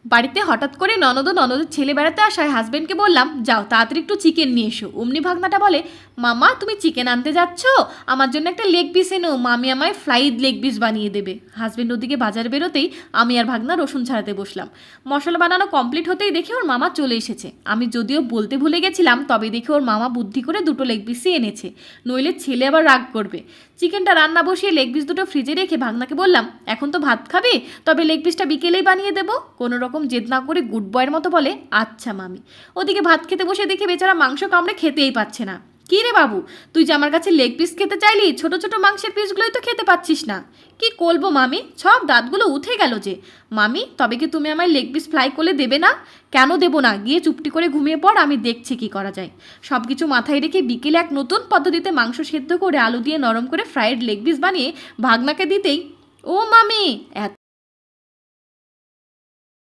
বাড়িতে হঠাৎ করে ননদ ও ননদের ছেলে বেড়াতে আসায় হাজবেন্ডকে বললাম, যাও তাড়াতাড়ি একটু চিকেন নিয়ে এসো। অমনি ভাগনাটা বলে, মামা তুমি চিকেন আনতে যাচ্ছ, আমার জন্য একটা লেগ পিস এনো, মামি আমায় ফ্রাইড লেগ পিস বানিয়ে দেবে। হাজবেন্ড ওদিকে বাজার বেরোতেই আমি আর ভাগনা রসুন ছাড়াতে বসলাম। মশলা বানানো কমপ্লিট হতেই দেখে ওর মামা চলে এসেছে। আমি যদিও বলতে ভুলে গেছিলাম, তবে দেখে ওর মামা বুদ্ধি করে দুটো লেগ পিসই এনেছে, নইলে ছেলে আবার রাগ করবে। চিকেনটা রান্না বসিয়ে লেগ পিস দুটো ফ্রিজে রেখে ভাগনাকে বললাম, এখন তো ভাত খাবে, তবে লেগ পিসটা বিকেলেই বানিয়ে দেবো। কোনো রকম জেদ না করে গুড বয়ের মতো বলে, আচ্ছা মামি। ওদিকে ভাত খেতে বসে দেখে বেচারা মাংস কামড়ে খেতেই পাচ্ছে না। কী রে বাবু, তুই যে আমার কাছে লেগ পিস খেতে চাইলি, ছোট ছোট মাংসের পিসগুলোই তো খেতে পাচ্ছিস না। কি করবো মামি, সব দাঁতগুলো উঠে গেল যে। মামি তবে কি তুমি আমায় লেগ পিস ফ্রাই করলে দেবে না? কেন দেবো না, গিয়ে চুপটি করে ঘুমিয়ে পড়, আমি দেখছি কি করা যায়। সব কিছু মাথায় রেখে বিকেলে এক নতুন পদ্ধতিতে মাংস সেদ্ধ করে আলু দিয়ে নরম করে ফ্রাইড লেগ পিস বানিয়ে ভাগনাকে দিতেই, ও মামি এত